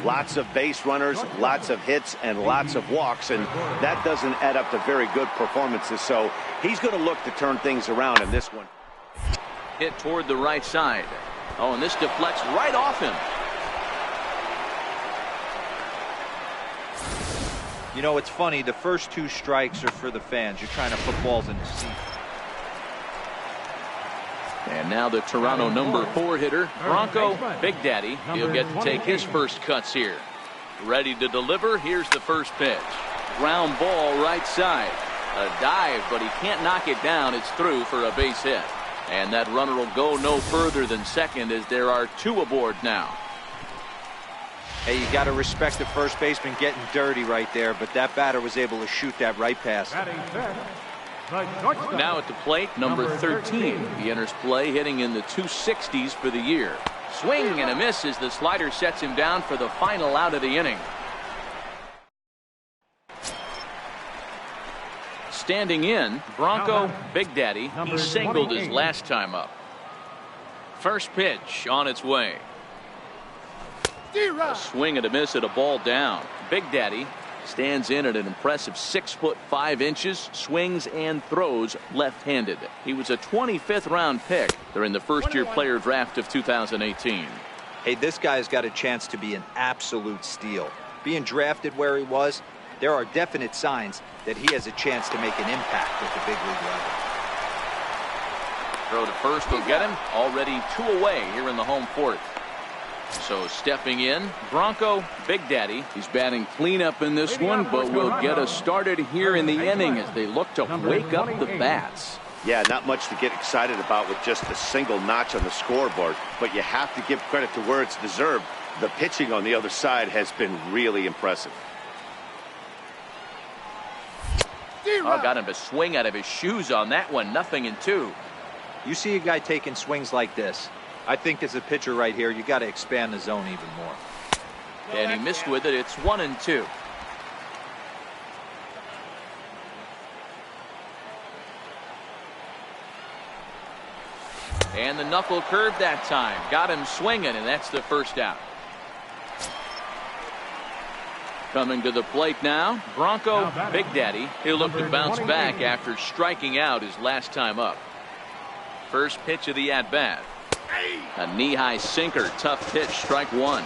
Lots of base runners, lots of hits, and lots of walks, and that doesn't add up to very good performances. So he's going to look to turn things around in this one. Hit toward the right side. Oh, and this deflects right off him. You know, it's funny. The first 2 strikes are for the fans. You're trying to put balls in the seat. And now the Toronto number 4 hitter, Bronco Big Daddy. He'll get to take his first cuts here. Ready to deliver. Here's the first pitch. Ground ball right side. A dive, but he can't knock it down. It's through for a base hit. And that runner will go no further than second as there are 2 aboard now. Hey, you got to respect the first baseman getting dirty right there, but that batter was able to shoot that right past him. Now at the plate, number 13. He enters play hitting in the 260s for the year. Swing and a miss as the slider sets him down for the final out of the inning. Standing in, Bronco Big Daddy. He singled his last time up. First pitch on its way. A swing and a miss at a ball down. Big Daddy stands in at an impressive 6'5", swings and throws left-handed. He was a 25th round pick during the first-year player draft of 2018. Hey, this guy's got a chance to be an absolute steal. Being drafted where he was, there are definite signs that he has a chance to make an impact at the big league level. Throw to first will get him. Already 2 away here in the home fourth. So stepping in, Bronco Big Daddy. He's batting cleanup in this one, but will get us started here in the inning as they look to wake up the bats. Yeah, not much to get excited about with just a single notch on the scoreboard, but you have to give credit to where it's deserved. The pitching on the other side has been really impressive. Oh, got him to swing out of his shoes on that one. 0-2. You see a guy taking swings like this. I think as a pitcher right here, you got to expand the zone even more. And he missed with it. It's 1-2. And the knuckle curve that time. Got him swinging, and that's the first out. Coming to the plate now, Bronco Big Daddy. He'll look to bounce back after striking out his last time up. First pitch of the at-bat. A knee-high sinker, tough pitch, strike 1.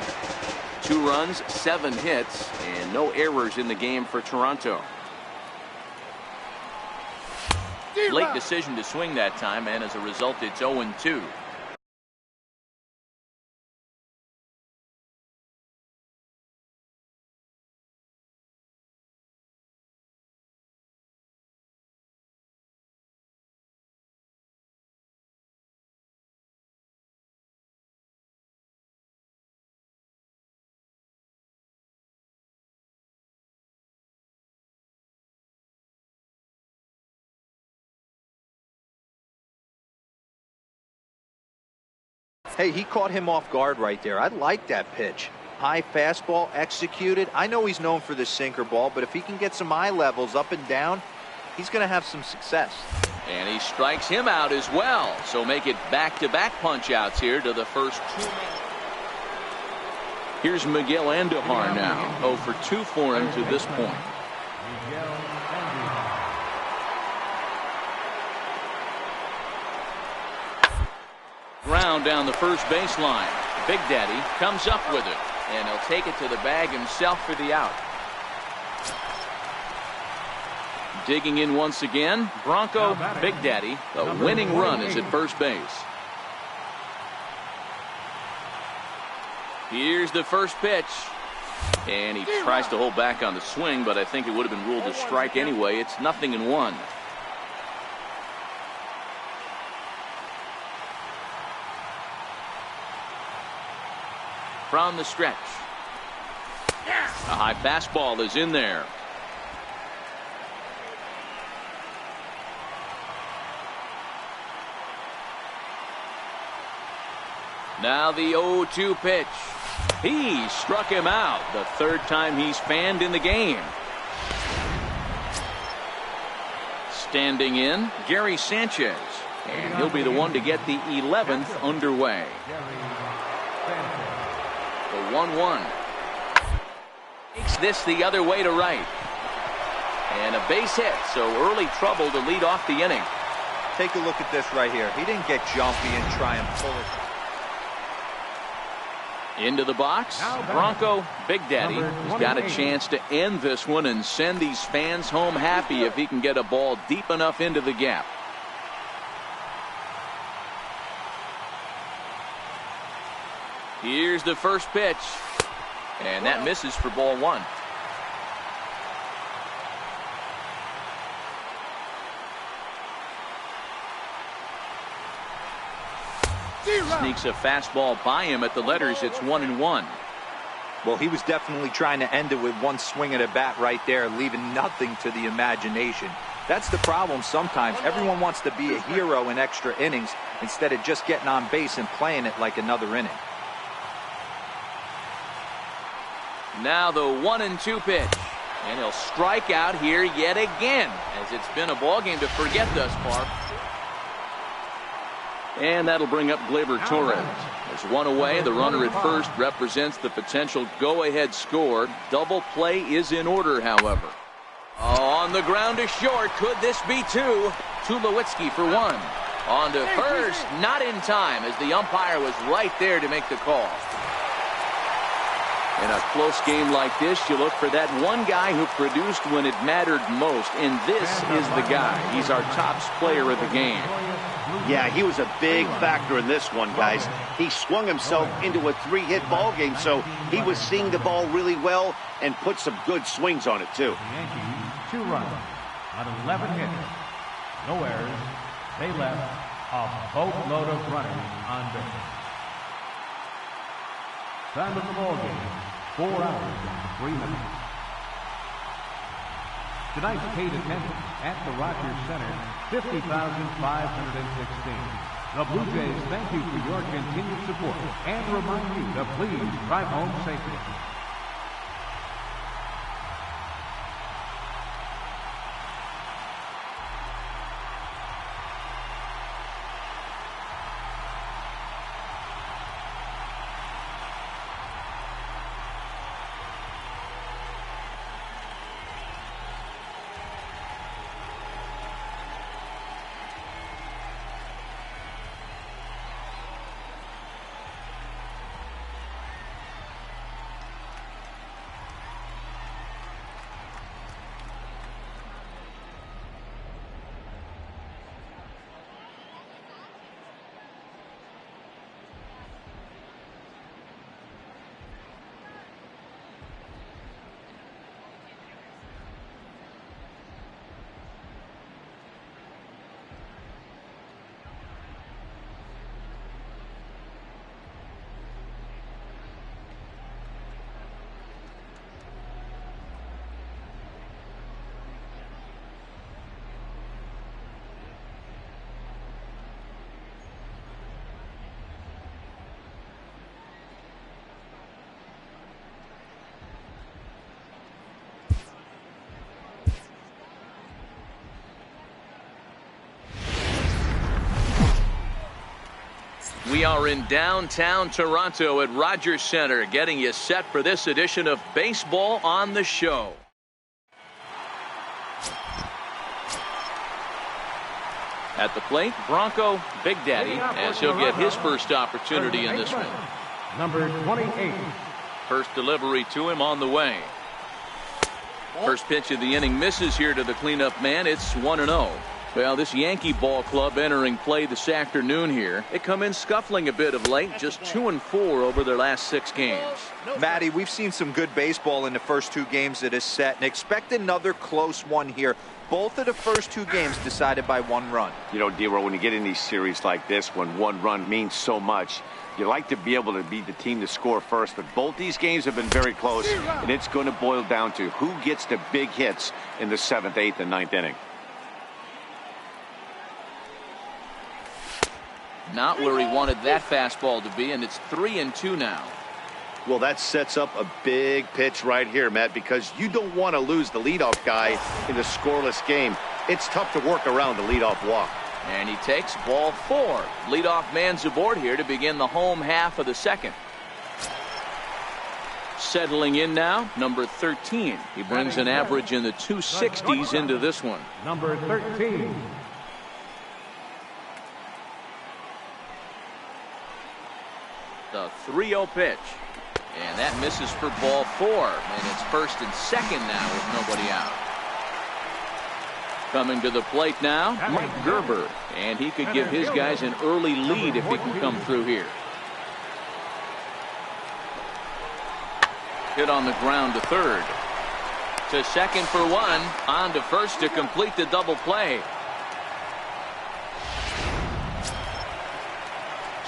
2 runs, 7 hits, and no errors in the game for Toronto. Late decision to swing that time, and as a result, it's 0-2. Hey, he caught him off guard right there. I like that pitch. High fastball executed. I know he's known for the sinker ball, but if he can get some eye levels up and down, he's going to have some success. And he strikes him out as well. So make it back-to-back punch-outs here to the first 2. Here's Miguel Andujar now. 0 for 2 for him to this point. Ground down the first baseline. Big Daddy comes up with it, and he'll take it to the bag himself for the out. Digging in once again, Bronco Big Daddy. The winning run is at first base. Here's the first pitch. And he tries to hold back on the swing, but I think it would have been ruled a strike anyway. It's 0-1. From the stretch. A high fastball is in there. Now the 0-2 pitch. He struck him out. The 3rd time he's fanned in the game. Standing in, Gary Sanchez. And he'll be the one to get the 11th underway. The 1-1. Takes this the other way to right. And a base hit, so early trouble to lead off the inning. Take a look at this right here. He didn't get jumpy and try and pull it. Into the box, Bronco Big Daddy has got a chance to end this one and send these fans home happy if he can get a ball deep enough into the gap. Here's the first pitch, and that misses for ball one. Sneaks a fastball by him at the letters. It's 1-1. Well, he was definitely trying to end it with one swing of the bat right there, leaving nothing to the imagination. That's the problem sometimes. Everyone wants to be a hero in extra innings instead of just getting on base and playing it like another inning. Now the 1-2 pitch. And he'll strike out here yet again, as it's been a ball game to forget thus far. And that'll bring up Gleyber Torres. As one away, the runner at first represents the potential go-ahead score. Double play is in order, however. On the ground to short. Could this be two? Tulowitzki for one. On to first. Not in time, as the umpire was right there to make the call. In a close game like this, you look for that one guy who produced when it mattered most, and this is the guy. He's our top player of the game. Yeah, he was a big factor in this one, guys. He swung himself into a 3-hit ball game, so he was seeing the ball really well and put some good swings on it, too. The Yankees, 2 runs on 11 hits. No errors. They left a boatload of runners on base. Time of the ball game, 4 hours and 3 minutes. Tonight's paid attendance at the Rogers Center, 50,516. The Blue Jays thank you for your continued support and remind you to please drive home safely. We are in downtown Toronto at Rogers Center, getting you set for this edition of Baseball on the Show. At the plate, Bronco Big Daddy, as he'll get his first opportunity in this one. Number 28. First delivery to him on the way. First pitch of the inning misses here to the cleanup man. It's 1-0. Well, this Yankee ball club entering play this afternoon here. They come in scuffling a bit of late, just 2-4 over their last 6 games. Matty, we've seen some good baseball in the first 2 games of this set, and expect another close one here. Both of the first 2 games decided by 1 run. You know, D-Row, when you get in these series like this, when 1 run means so much, you like to be able to be the team to score first, but both these games have been very close, and it's going to boil down to who gets the big hits in the 7th, 8th, and 9th inning. Not where he wanted that fastball to be, and it's 3-2 now. Well, that sets up a big pitch right here, Matt, because you don't want to lose the leadoff guy in a scoreless game. It's tough to work around the leadoff walk. And he takes ball 4. Leadoff man's aboard here to begin the home half of the second. Settling in now, number 13. He brings an average in the 260s into this one. Number 13. The 3-0 pitch. And that misses for ball 4. And it's first and second now with nobody out. Coming to the plate now, Mike Gerber. And he could give his guys an early lead if he can come through here. Hit on the ground to third. To second for one. On to first to complete the double play.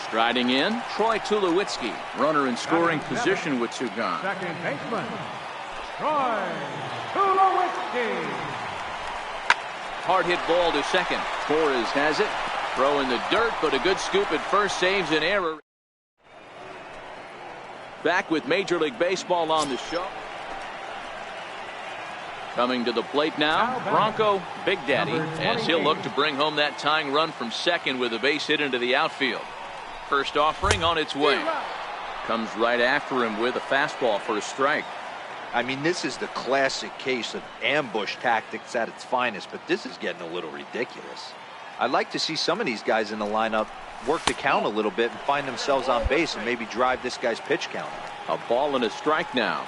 Striding in, Troy Tulowitzki. Runner in scoring position with two gone. Second baseman, Troy Tulowitzki. Hard hit ball to second. Torres has it. Throw in the dirt, but a good scoop at first saves an error. Back with Major League Baseball on the show. Coming to the plate now, Bronco Big Daddy, as he'll look to bring home that tying run from second with a base hit into the outfield. First offering on its way. Comes right after him with a fastball for a strike. I mean, this is the classic case of ambush tactics at its finest, but this is getting a little ridiculous. I'd like to see some of these guys in the lineup work the count a little bit and find themselves on base and maybe drive this guy's pitch count. A ball and a strike now.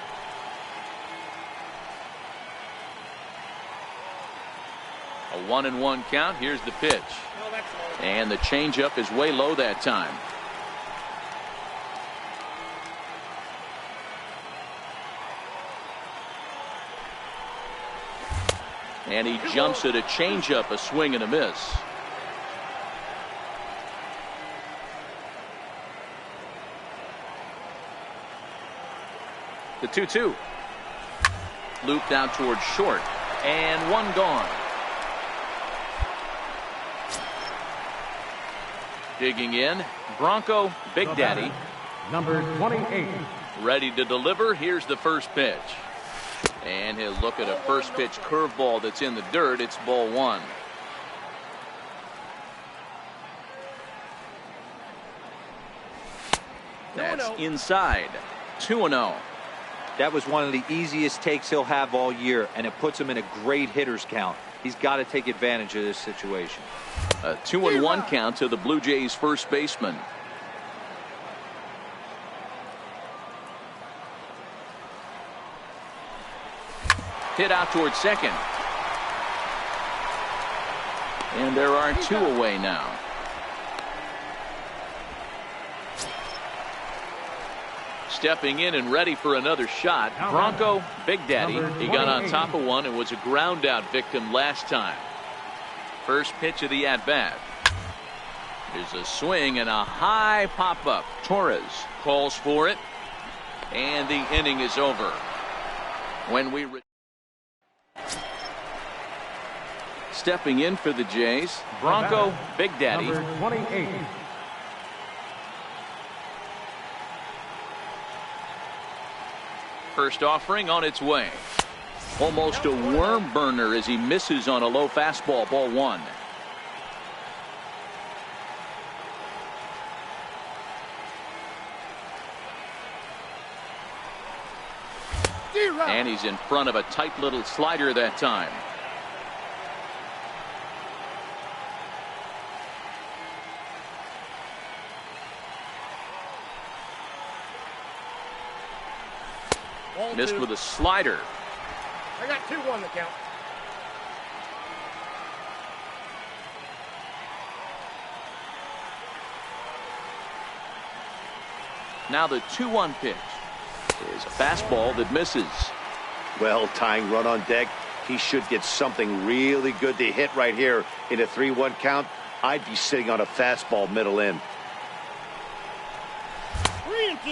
A 1-1 count. Here's the pitch. And the changeup is way low that time. And he jumps at a changeup, a swing and a miss. The 2-2. Looped out towards short. And one gone. Digging in, Bronco Big Daddy. Number 28. Ready to deliver. Here's the first pitch. And he'll look at a first pitch curveball that's in the dirt. It's ball 1. That's inside. 2-0. That was one of the easiest takes he'll have all year, and it puts him in a great hitter's count. He's got to take advantage of this situation. A 2-1 count to the Blue Jays first baseman. Hit out towards second. And there are two away now. Stepping in and ready for another shot, Bronco Big Daddy. He got on top of one and was a ground out victim last time. First pitch of the at-bat. There's a swing and a high pop-up. Torres calls for it. And the inning is over. When we stepping in for the Jays, Bronco Big Daddy. Number 28. First offering on its way. Almost a worm burner as he misses on a low fastball. Ball 1. And he's in front of a tight little slider that time. Missed with a slider. I got 2-1 the count. Now the 2-1 pitch is a fastball that misses. Well, tying run on deck. He should get something really good to hit right here in a 3-1 count. I'd be sitting on a fastball middle in.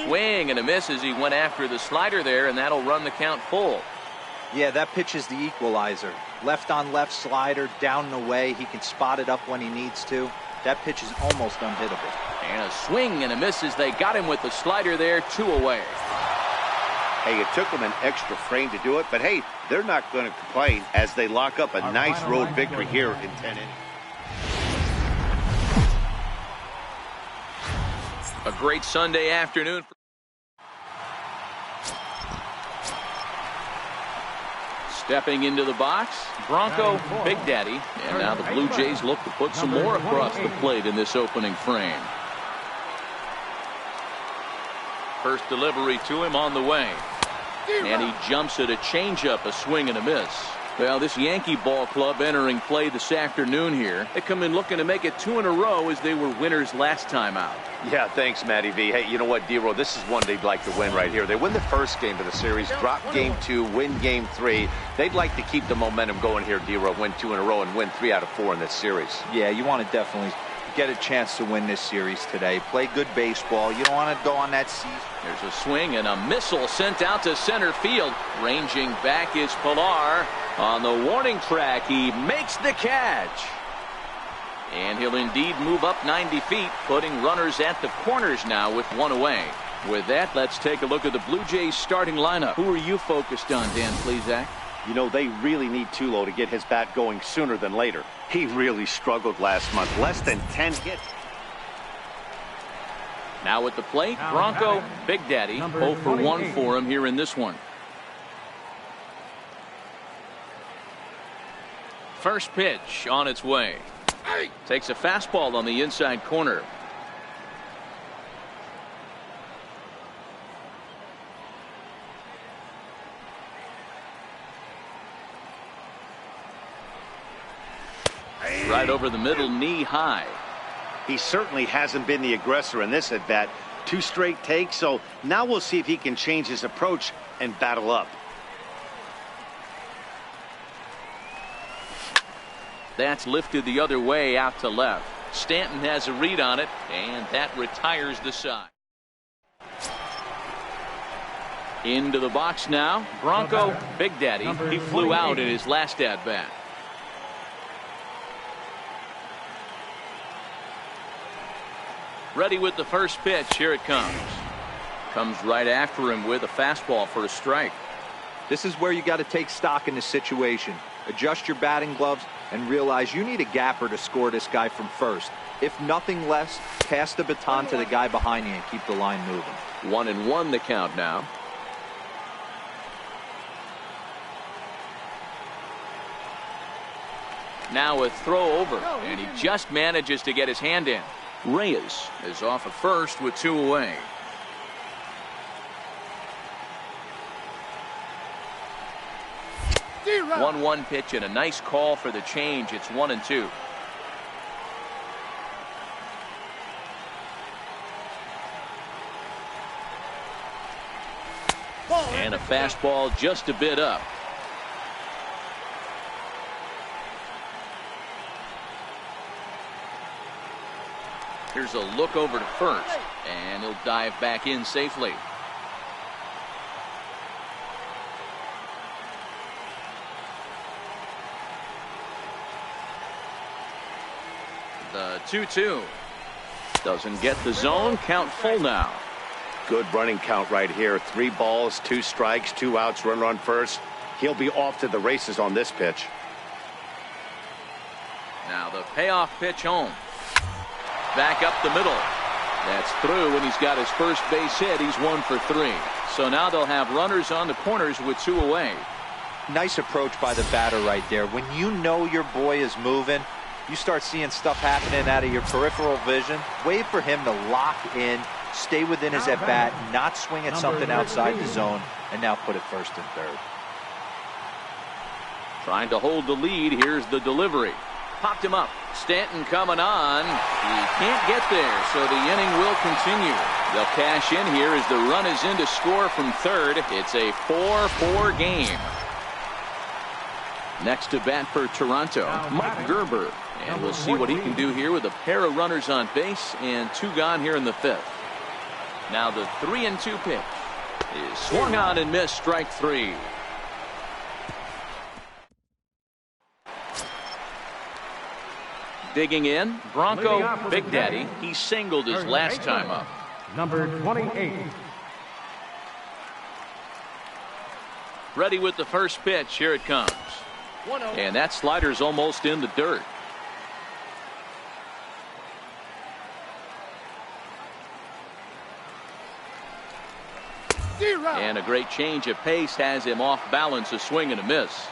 Swing and a miss as he went after the slider there, and that'll run the count full. Yeah, that pitch is the equalizer. Left on left slider, down and away. He can spot it up when he needs to. That pitch is almost unhittable. And a swing and a miss as they got him with the slider there, 2 away. Hey, it took them an extra frame to do it, but hey, they're not going to complain as they lock up a nice road victory here in 10 innings. A great Sunday afternoon. Stepping into the box, Bronco Big Daddy. And now the Blue Jays look to put some more across the plate in this opening frame. First delivery to him on the way. And he jumps at a changeup, a swing and a miss. Well, this Yankee ball club entering play this afternoon here. They come in looking to make it 2 in a row as they were winners last time out. Yeah, thanks, Matty V. Hey, you know what, D-Roll, this is one they'd like to win right here. They win the first game of the series, drop game 2, win game 3. They'd like to keep the momentum going here, D-Roll, win 2 in a row and win 3 out of 4 in this series. Yeah, you want to definitely get a chance to win this series today. Play good baseball. You don't want to go on that season. There's a swing and a missile sent out to center field. Ranging back is Pilar. On the warning track, he makes the catch. And he'll indeed move up 90 feet, putting runners at the corners now with 1 away. With that, let's take a look at the Blue Jays starting lineup. Who are you focused on, Dan Plesac? You know, they really need Tulo to get his bat going sooner than later. He really struggled last month. Less than 10 hits. Now at the plate, Bronco Big Daddy. 0 for 1 for him here in this one. First pitch on its way. Takes a fastball on the inside corner. Right over the middle, knee high. He certainly hasn't been the aggressor in this at bat. 2 straight takes, so now we'll see if he can change his approach and battle up. That's lifted the other way out to left. Stanton has a read on it, and that retires the side. Into the box now, Bronco Big Daddy. He flew out in his last at bat. Ready with the first pitch. Here it comes. Comes right after him with a fastball for a strike. This is where you got to take stock in the situation. Adjust your batting gloves and realize you need a gapper to score this guy from first. If nothing less, pass the baton to the guy behind you and keep the line moving. 1-1 the count now. Now a throw over, and he just manages to get his hand in. Reyes is off at first with 2 away. D-Roll. 1-1 pitch and a nice call for the change. It's 1-2. And a fastball just a bit up. Here's a look over to first, and he'll dive back in safely. The 2-2. Doesn't get the zone. Count full now. Good running count right here. 3 balls, 2 strikes, 2 outs, runner on first. He'll be off to the races on this pitch. Now the payoff pitch home. Back up the middle. That's through, and he's got his first base hit. He's 1 for 3. So now they'll have runners on the corners with 2 away. Nice approach by the batter right there. When you know your boy is moving, you start seeing stuff happening out of your peripheral vision. Wait for him to lock in, stay within his at-bat, not swing at something outside the zone, and now put it first and third. Trying to hold the lead. Here's the delivery. Popped him up. Stanton coming on. He can't get there, so the inning will continue. They'll cash in here as the run is in to score from third. It's a 4-4 game. Next to bat for Toronto, Mike Gerber. And we'll see what he can do here with a pair of runners on base and 2 gone here in the 5th. Now the 3-2 pitch is swung on and missed. Strike 3. Digging in, Bronco Big Daddy. He singled his last time up. Number 28. Ready with the first pitch. Here it comes. And that slider's almost in the dirt. And a great change of pace has him off balance, a swing and a miss.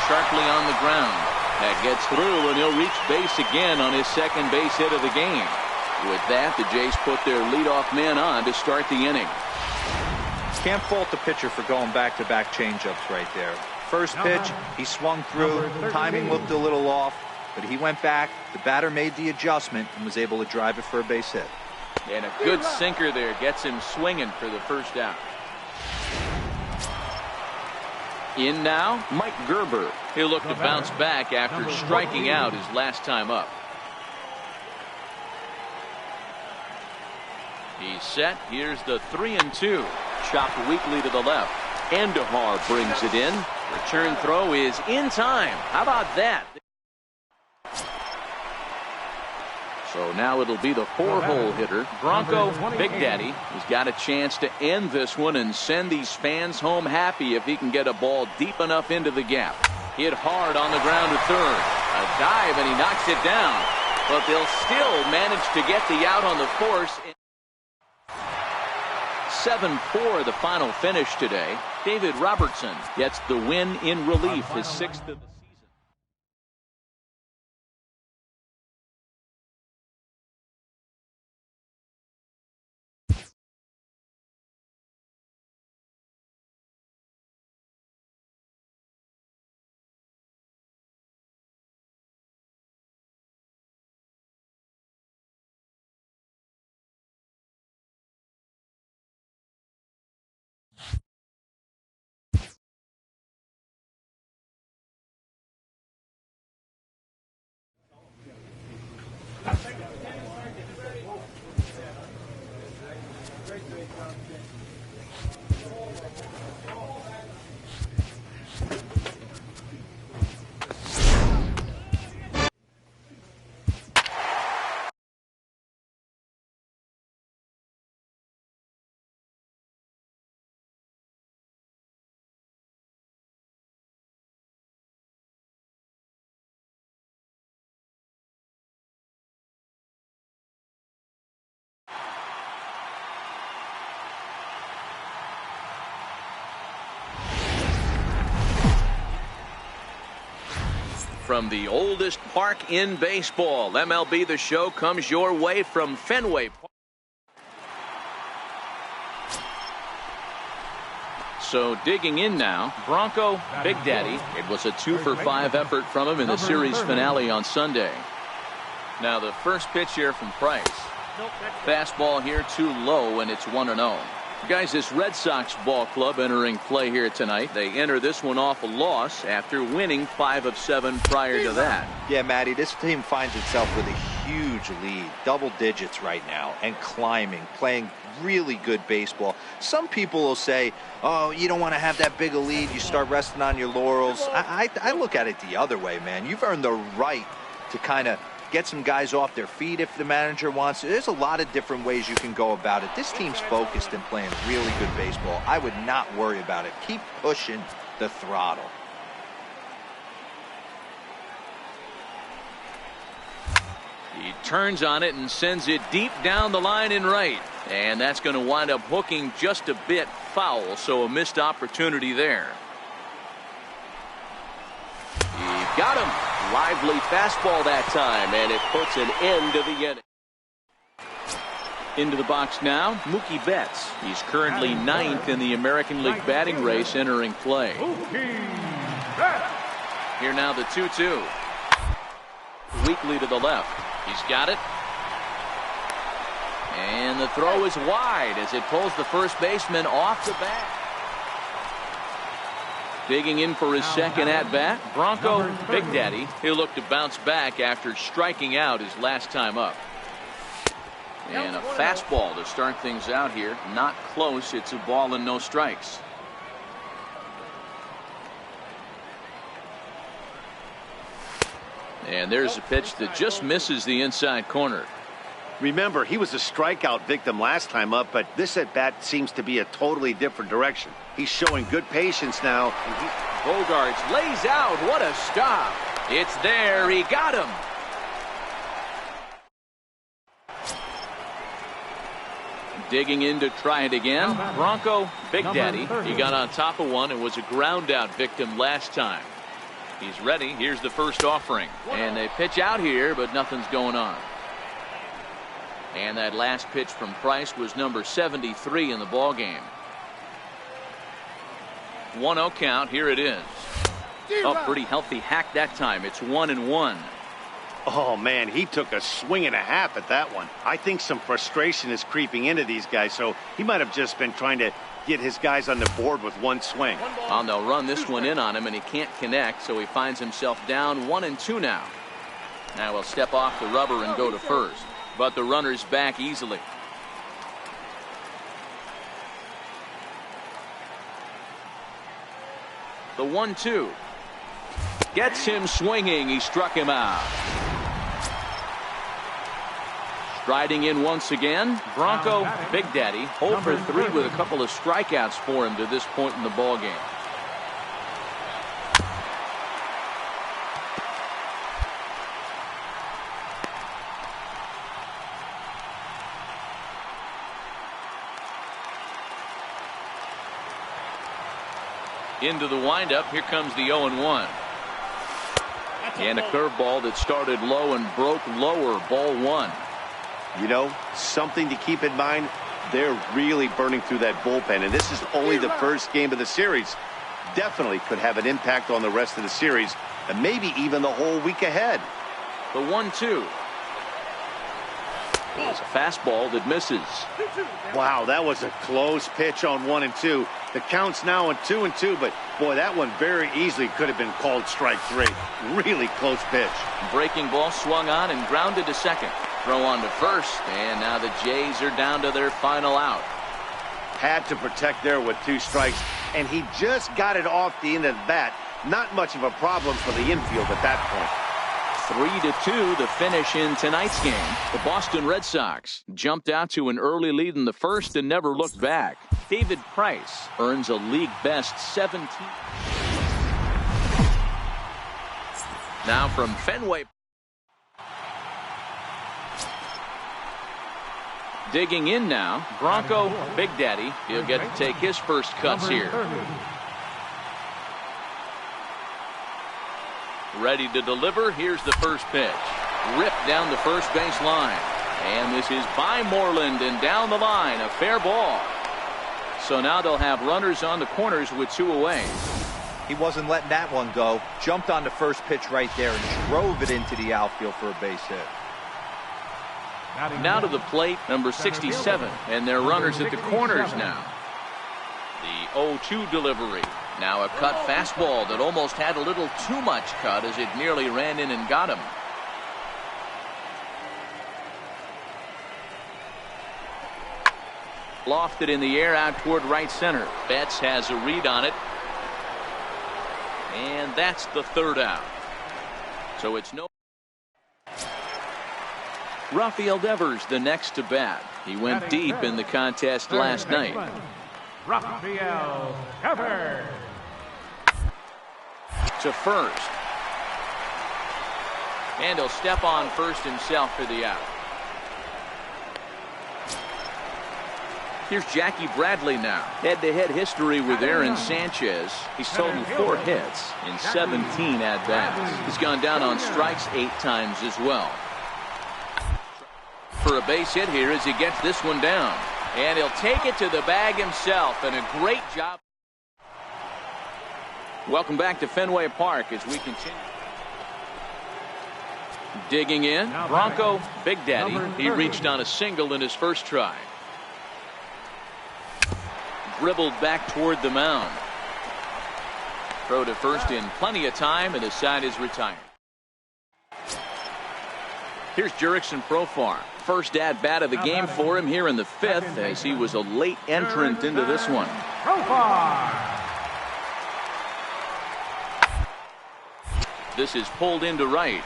sharply on the ground. That gets through, and he'll reach base again on his second base hit of the game. With that, the Jays put their leadoff man on to start the inning. Can't fault the pitcher for going back-to-back changeups right there. First pitch, he swung through, timing looked a little off, but he went back, the batter made the adjustment and was able to drive it for a base hit. And a good sinker there gets him swinging for the first out. In now, Mike Gerber. He'll look to bounce back after striking out his last time up. He's set. Here's the 3-2. Chopped weakly to the left. Andujar brings it in. Return throw is in time. How about that? So now it'll be the 4-hole hitter, Bronco Big Daddy, who's got a chance to end this one and send these fans home happy if he can get a ball deep enough into the gap. Hit hard on the ground to third. A dive, and he knocks it down. But they'll still manage to get the out on the force. 7-4 the final finish today. David Robertson gets the win in relief, his 6th of the season. From the oldest park in baseball, MLB The Show comes your way from Fenway Park. So digging in now, Bronco Big Daddy. It was a 2-for-5 effort from him in the series finale on Sunday. Now the first pitch here from Price. Fastball here too low, and it's 1-0. Guys, this Red Sox ball club entering play here tonight. They enter this one off a loss after winning 5 of 7 prior to that. Yeah, Matty, this team finds itself with a huge lead, double digits right now, and climbing, playing really good baseball. Some people will say, oh, you don't want to have that big a lead, you start resting on your laurels. I look at it the other way, man. You've earned the right to kind of get some guys off their feet if the manager wants to. There's a lot of different ways you can go about it. This team's focused and playing really good baseball. I would not worry about it. Keep pushing the throttle. He turns on it and sends it deep down the line in right. And that's going to wind up hooking just a bit foul, so a missed opportunity there. He got him. Lively fastball that time, and it puts an end to the inning. Into the box now, Mookie Betts. He's currently 9th in the American League batting race entering play. Here now the 2-2. Weakly to the left. He's got it. And the throw is wide as it pulls the first baseman off the bat. Digging in for his second at-bat, Bronco Big Daddy. He'll look to bounce back after striking out his last time up. And a fastball to start things out here. Not close. It's a ball and no strikes. And there's a pitch that just misses the inside corner. Remember, he was a strikeout victim last time up, but this at-bat seems to be a totally different direction. He's showing good patience now. Bogaerts lays out. What a stop. It's there. He got him. Digging in to try it again. Bronco Big Daddy. He got on top of one and was a ground out victim last time. He's ready. Here's the first offering. And they pitch out here, but nothing's going on. And that last pitch from Price was number 73 in the ball game. 1-0 count. Here it is. Oh, pretty healthy hack that time. It's 1-1. Oh, man, he took a swing and a half at that one. I think some frustration is creeping into these guys, so he might have just been trying to get his guys on the board with one swing. Oh, they'll run this one in on him, and he can't connect, so he finds himself down 1-2 now. Now he'll step off the rubber and go to first, but the runner's back easily. The 1-2 gets him swinging. He struck him out. Striding in once again, Bronco Big Daddy 0 for 3 with a couple of strikeouts for him to this point in the ball game. Into the windup. Here comes the 0-1. And a curveball that started low and broke lower. Ball 1. You know, something to keep in mind, they're really burning through that bullpen, and this is only the first game of the series. Definitely could have an impact on the rest of the series, and maybe even the whole week ahead. The 1-2. It's a fastball that misses. Wow, that was a close pitch on 1 and 2. The count's now on 2 and 2, but boy, that one very easily could have been called strike 3. Really close pitch. Breaking ball swung on and grounded to second. Throw on to first, and now the Jays are down to their final out. Had to protect there with 2 strikes, and he just got it off the end of the bat. Not much of a problem for the infield at that point. 3-2 the finish in tonight's game. The Boston Red Sox jumped out to an early lead in the first and never looked back. David Price earns a league best 17. Now from Fenway. Digging in now, Bronco Big Daddy. He'll get to take his first cuts here. Ready to deliver. Here's the first pitch. Ripped down the first base line. And this is by Moreland and down the line. A fair ball. So now they'll have runners on the corners with 2 away. He wasn't letting that one go. Jumped on the first pitch right there and drove it into the outfield for a base hit. Now to the plate, number 67. And they're runners at the corners now. The 0-2 delivery. Now a cut fastball that almost had a little too much cut as it nearly ran in and got him. Lofted in the air out toward right center. Betts has a read on it. And that's the 3rd out. So it's no. Rafael Devers the next to bat. He went deep in the contest last night. Rafael Devers. To first. And he'll step on first himself for the out. Here's Jackie Bradley now. Head-to-head history with Aaron Sanchez. He's totaled 4 hits in 17 at-bats. He's gone down on strikes 8 times as well. For a base hit here as he gets this one down. And he'll take it to the bag himself, and a great job. Welcome back to Fenway Park as we continue. Digging in, Bronco Big Daddy. He reached on a single in his first try. Dribbled back toward the mound. Throw to first in plenty of time, and his side is retired. Here's Jurickson Profar. First at-bat of the game for him here in the 5th as he was a late entrant into this one. This is pulled into right.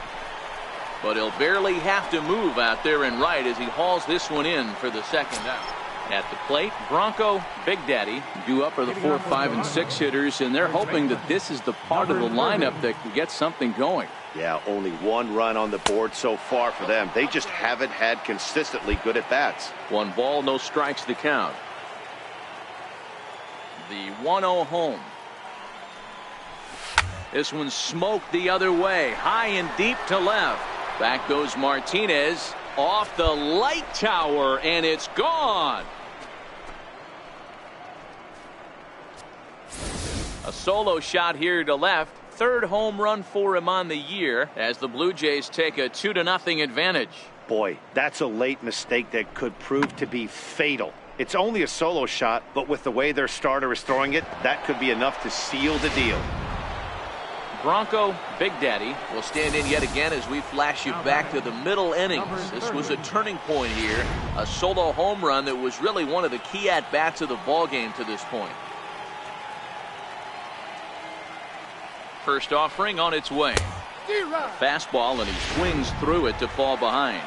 But he'll barely have to move out there in right as he hauls this one in for the 2nd out. At the plate, Bronco Big Daddy due up for the 4, 5, and 6 hitters, and they're hoping that this is the part of the lineup that can get something going. Yeah, only 1 run on the board so far for them. They just haven't had consistently good at-bats. 1 ball, no strikes to count. The 1-0 home. This one smoked the other way, high and deep to left. Back goes Martinez off the light tower, and it's gone. A solo shot here to left. Third home run for him on the year as the Blue Jays take a 2-0 advantage. Boy, that's a late mistake that could prove to be fatal. It's only a solo shot, but with the way their starter is throwing it, that could be enough to seal the deal. Bronco Big Daddy will stand in yet again as we flash you back to the middle innings. This was a turning point here. A solo home run that was really one of the key at-bats of the ball game to this point. First offering on its way. Fastball, and he swings through it to fall behind.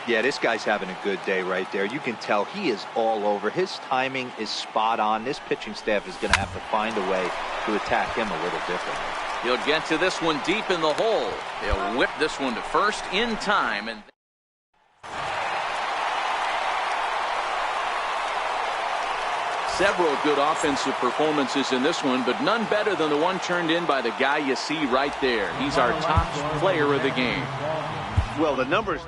Yeah, this guy's having a good day right there. You can tell he is all over. His timing is spot on. This pitching staff is going to have to find a way to attack him a little differently. He'll get to this one deep in the hole. They'll whip this one to first in time. And several good offensive performances in this one, but none better than the one turned in by the guy you see right there. He's our top player of the game. Well, the numbers